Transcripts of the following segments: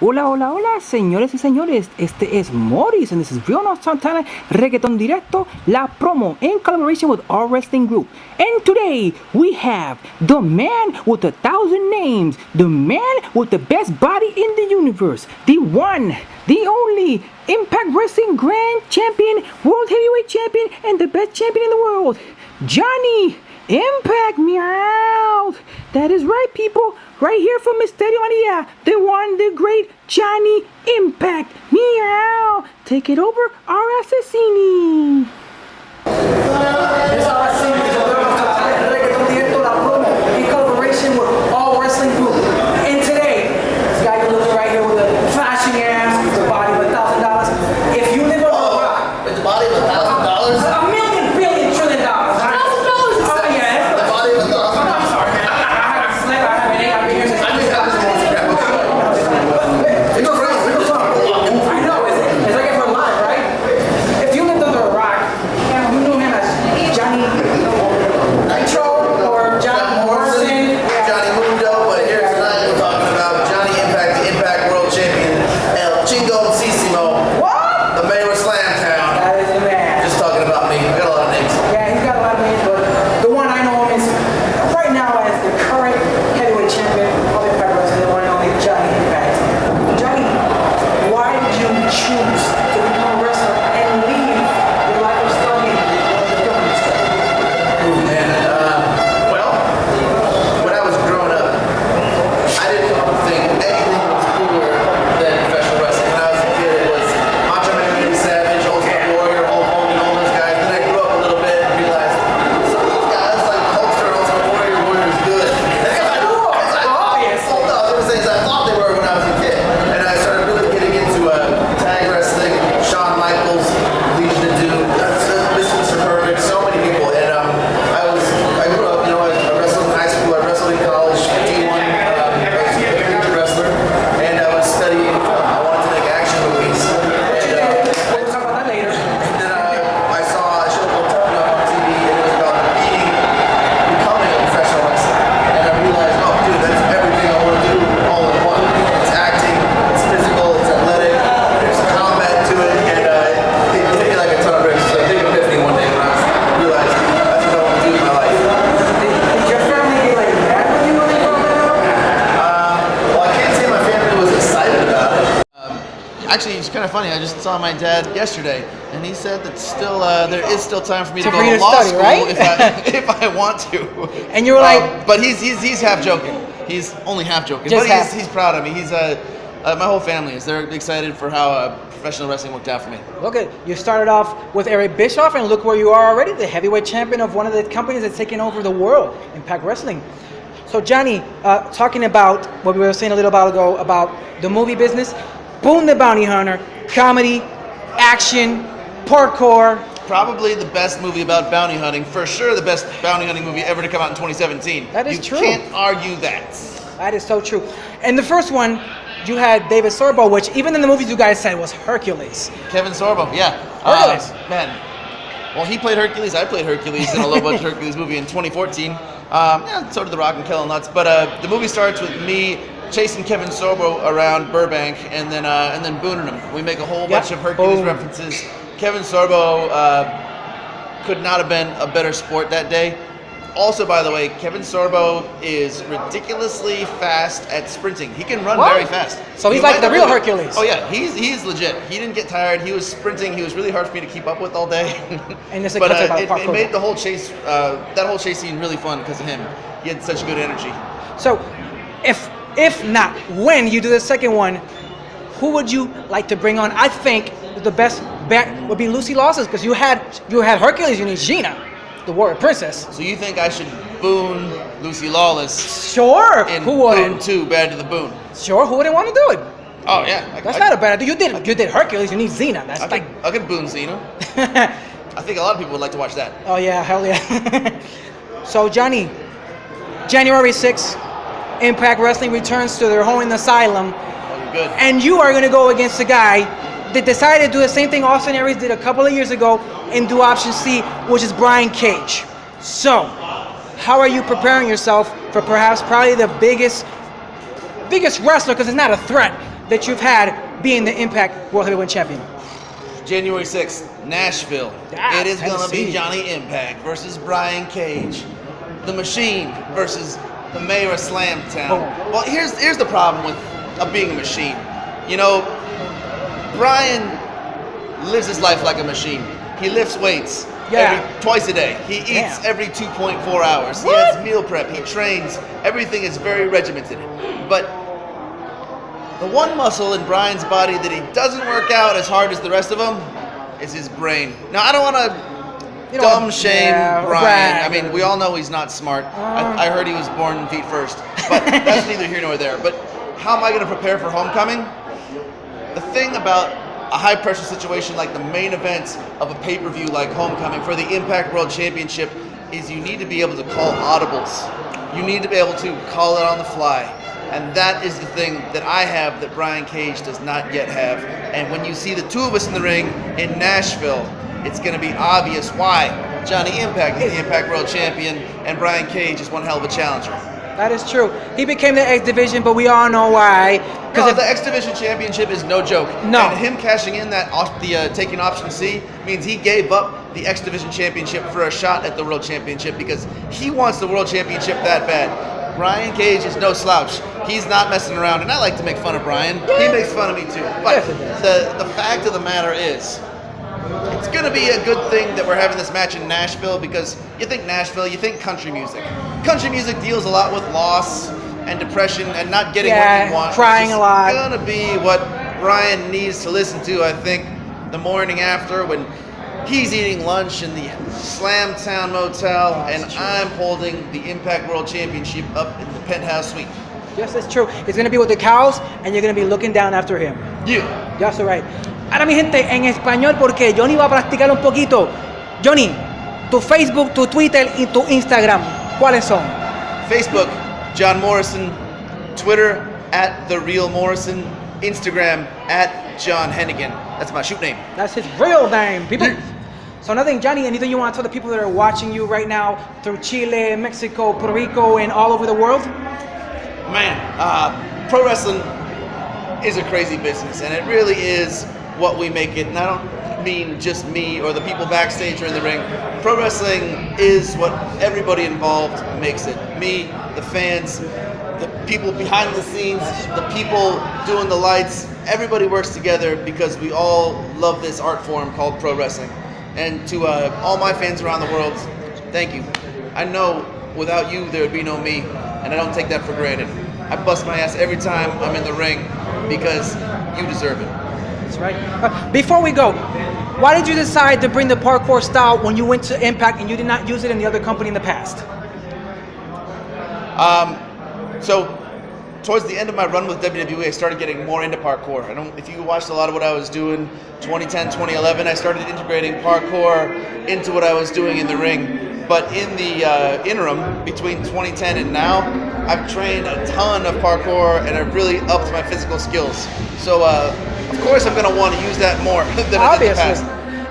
Hola, hola, hola, señores y señores. Este es Morrison. This is Real North Santana Reggaeton Directo, La Promo, in collaboration with our wrestling group. And today we have the man with 1,000 names, the man with the best body in the universe, the one, the only Impact Wrestling Grand Champion, World Heavyweight Champion, and the best champion in the world, Johnny Impact. Meow. That is right, people. Right here from MysterioMania, the one, the great Johnny Impact. Meow. Take it over, our assassini. It's our assassini. Reggaeton Directo, La Promo, in collaboration with all wrestling group. And today, this guy you're looking right here with a flashing ass, with a body of $1,000. If you live on a rock, with the body of $1,000? $1 million, billion, trillion dollars. $1,000? Oh yeah. The body of $1,000? I'm sorry, man. I haven't slept. I haven't ate. I've been here since. I know. It's like if we're live, right? If you lived under a rock, and you knew him as Johnny Nitro or John Morrison, Johnny Mundo, but here tonight we're talking about Johnny Impact, the Impact World Champion, El Chingosísimo, what? the mayor of Slam Town. That is the man. Just talking about me. I got a lot of names. Yeah, he's got a lot of names, but the one I know him is right now as the current heavyweight champion of Impact Wrestling, the one and only Johnny Impact. Johnny, why did you choose to become a wrestler and leave your life of studying the film industry? Ooh, man. Well, when I was growing up, I didn't think anything was cooler than professional wrestling. When I was a kid, it was Macho Man, Randy Savage, Ultimate Warrior, Hulk Hogan, all those guys. Then I grew up a little bit and realized some of these guys, like Hulkster and Ultimate Warrior, weren't as good. I thought they were when I was a kid. And I started really getting into tag wrestling, Shawn Michaels, Legion of Doom, Mr. Perfect, so many people. And I grew up, I wrestled in high school, I wrestled in college, D1, I was a collegiate wrestler, and I was studying film. I wanted to make action movies. We'll talk about that later. And then I saw a show called Turn Up on TV, and it was about becoming a professional wrestler. And I realized, oh, dude, that's everything I want to do all in one. It's acting, it's physical, it's athletic, there's combat to it, and it hit me like a ton of bricks. So I think epiphany one day when I realized that's what I want to do in my life. Did your family get like mad when you were found out? Well, I can't say my family was excited about it. Actually, it's kind of funny. I just saw my dad yesterday, and he said that still there is still time for me to go to law study, school right? if I want to. And you were like, but he's half joking. He's only half joking, Just but half. he's proud of me. He's my whole family is. They're excited for how professional wrestling worked out for me. look at you started off with Eric Bischoff, and look where you are already, the heavyweight champion of one of the companies that's taking over the world, Impact Wrestling. So Johnny, talking about what we were saying a little while ago about the movie business, Boone the Bounty Hunter, comedy, action, parkour. Probably the best movie about bounty hunting. For sure, the best bounty hunting movie ever to come out in 2017. That is you true. You can't argue that. That is so true. And the first one, you had David Sorbo, which even in the movies you guys said was Hercules. Kevin Sorbo, yeah. Hercules. Man. Well, he played Hercules. I played Hercules in a low budget Hercules movie in 2014. Yeah, so did The Rock and Kellen Lutz. But the movie starts with me chasing Kevin Sorbo around Burbank and then booning him. We make a whole bunch of Hercules references. Kevin Sorbo could not have been a better sport that day. Also, by the way, Kevin Sorbo is ridiculously fast at sprinting. He can run very fast. So he's You like might the real not- Hercules. Oh yeah, he's legit. He didn't get tired. He was sprinting. He was really hard for me to keep up with all day. And this is but about it parkour. made the whole chase, that whole chase scene really fun because of him. He had such good energy. So, if not, when you do the second one, who would you like to bring on? I think the best bet would be Lucy Lawless, because you had Hercules, you need Gina, the warrior princess. So you think I should boon Lucy Lawless Sure, in who Boon wouldn't? 2, Bad to the Boon? Sure, who wouldn't want to do it? Oh yeah. That's not a bad idea. You did Hercules, you need Xena. That's like. I could boon Cena. I think a lot of people would like to watch that. Oh yeah, hell yeah. So Johnny, January 6th, Impact Wrestling returns to their home in the asylum. Oh, you're good. And you are going to go against a guy that decided to do the same thing Austin Aries did a couple of years ago and do option C, which is Brian Cage. So, how are you preparing yourself for probably the biggest wrestler, because it's not a threat, that you've had being the Impact World Heavyweight Champion? January 6th, Nashville. Ah, It is going to Tennessee. be Johnny Impact versus Brian Cage. The Machine versus the Mayor of Slamtown. Oh. Well, here's the problem with being a machine. You know, Brian lives his life like a machine. He lifts weights twice a day. He eats every 2.4 hours. He has meal prep. He trains. Everything is very regimented. But the one muscle in Brian's body that he doesn't work out as hard as the rest of them is his brain. Now, I don't want to dumb shame Brian. I mean, we all know he's not smart. I heard he was born feet first. But that's neither here nor there. But how am I going to prepare for homecoming? The thing about a high-pressure situation like the main event of a pay-per-view like Homecoming for the Impact World Championship is you need to be able to call audibles. You need to be able to call it on the fly. And that is the thing that I have that Brian Cage does not yet have. And when you see the two of us in the ring in Nashville, it's going to be obvious why Johnny Impact is the Impact World Champion and Brian Cage is one hell of a challenger. That is true. He became the X Division, but we all know why. Because the X Division Championship is no joke. No. And him cashing in taking option C means he gave up the X Division Championship for a shot at the World Championship because he wants the World Championship that bad. Brian Cage is no slouch. He's not messing around, and I like to make fun of Brian. He makes fun of me too. But the fact of the matter is, it's going to be a good thing that we're having this match in Nashville because you think Nashville, you think country music. Country music deals a lot with loss and depression and not getting what you want. Crying a lot. It's going to be what Brian needs to listen to, I think, the morning after when he's eating lunch in the Slamtown Motel and I'm holding the Impact World Championship up in the penthouse suite. Yes, that's true. It's going to be with the cows and you're going to be looking down after him. You. That's right. Ahora mi gente, en español porque Johnny va a practicar un poquito. Johnny, tu Facebook, tu Twitter y tu Instagram, ¿cuáles son? Facebook, John Morrison. Twitter, @TheRealMorrison. Instagram, @JohnHennigan. That's my shoot name. That's his real name, people. So nothing, Johnny, anything you want to tell the people that are watching you right now through Chile, Mexico, Puerto Rico, and all over the world? Man, pro wrestling is a crazy business, and it really is what we make it. And I don't mean just me or the people backstage or in the ring. Pro wrestling is what everybody involved makes it. Me, the fans, the people behind the scenes, the people doing the lights. Everybody works together because we all love this art form called pro wrestling. And to all my fans around the world, thank you. I know without you there would be no me, and I don't take that for granted. I bust my ass every time I'm in the ring because you deserve it. That's right. Before we go, why did you decide to bring the parkour style when you went to Impact and you did not use it in the other company in the past? So towards the end of my run with WWE, I started getting more into parkour. If you watched a lot of what I was doing, 2010, 2011, I started integrating parkour into what I was doing in the ring. But in the interim, between 2010 and now, I've trained a ton of parkour and I've really upped my physical skills. So, of course, I'm going to want to use that more than I did in the past.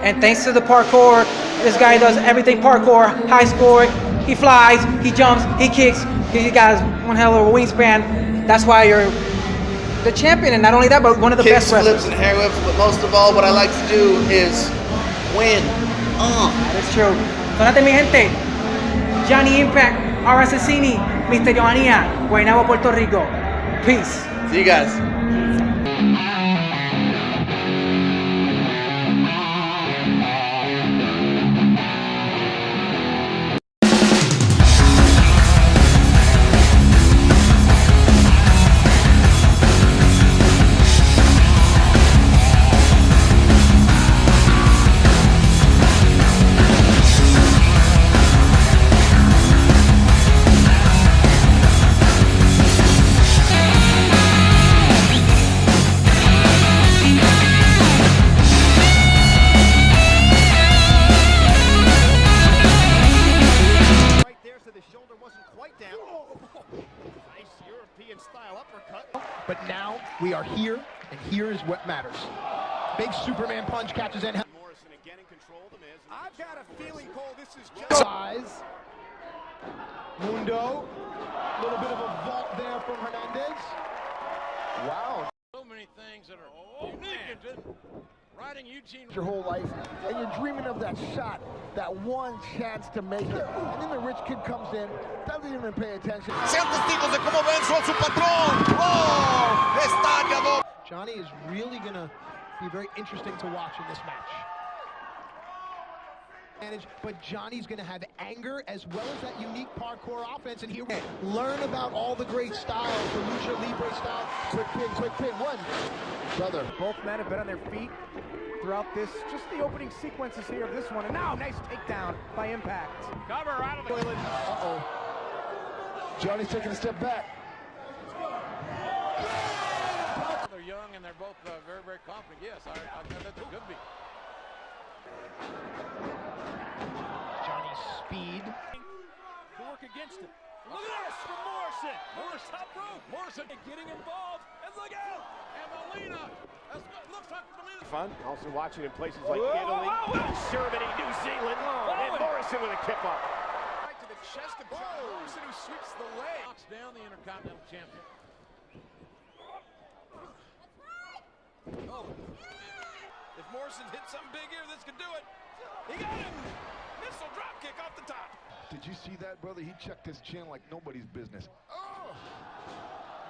And thanks to the parkour, this guy does everything parkour, high score. He flies, he jumps, he kicks. He got one hell of a wingspan. That's why you're the champion, and not only that, but one of the best wrestlers. Kicks, flips, and hair whips, but most of all, what I like to do is win. That's true. Donate mi gente, Johnny Impact, RSCini, MysterioMania, Guaynabo, Puerto Rico. Peace. See you guys. But now we are here, and here is what matters. Big Superman punch catches in. Morrison again in control of the Miz. I've got a feeling, Cole, this is just Size. Mundo. A little bit of a vault there from Hernandez. Wow. so many been riding Eugene your whole life, and you're dreaming of that shot, that one chance to make it. And then the rich kid comes in, doesn't even pay attention. Sean testigos de cómo venció a su patrón. ¡Oh! Estadio. Johnny is really going to be very interesting to watch in this match. But Johnny's going to have anger as well as that unique parkour offense. And here we learn about all the great styles, the lucha libre style. Quick pin, one. Brother. Both men have been on their feet throughout this, just the opening sequences here of this one. And now, nice takedown by Impact. Cover out of the toilet. Uh-oh. Johnny's taking a step back. They're young and they're both very, very confident. Yes, I think that they could be. Johnny's speed. To work against him. Look at this from Morrison. Morrison top rope. Morrison getting involved. And look out. And Molina. Looks like Molina. Fun. Also watching in places like Italy, Germany, New Zealand, and Morrison with a kick up. Right to the chest of John Morrison, who sweeps the leg. Knocks down the Intercontinental Champion. Oh. If Morrison hits something big here, this could do it. He got him. Missile drop kick off the top. Did you see that, brother? He checked his chin like nobody's business. Oh!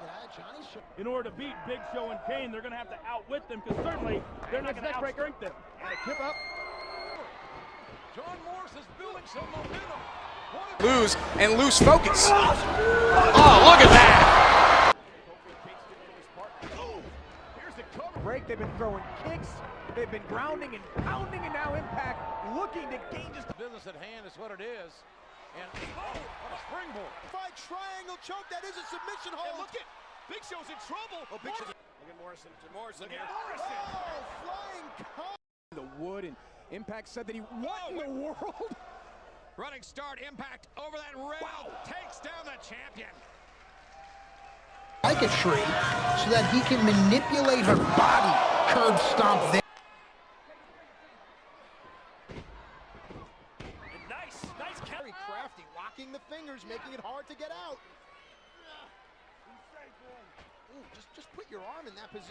Yeah, Johnny's In order to beat Big Show and Kane, they're going to have to outwit them because certainly they're not going to outstrength them. And a kip up. John Morris is building some momentum. Lose and lose focus. Oh, look at that! Here's the cover. Break. They've been throwing kicks. They've been grounding and pounding, and now Impact looking to gain just. Business at hand is what it is. And on a springboard. Fight triangle choke. That is a submission hold. And look at Big Show's in trouble. Oh, Big Show. Look at Morrison. To Morrison here. Morrison. Oh, flying car. The wood, and Impact said that he. What in the world? Running start. Impact over that rail. Wow. Takes down the champion. Like a tree, so that he can manipulate her body. Curb stomp there. Nice Very crafty, locking the fingers, making it hard to get out. Ooh, just put your arm in that position.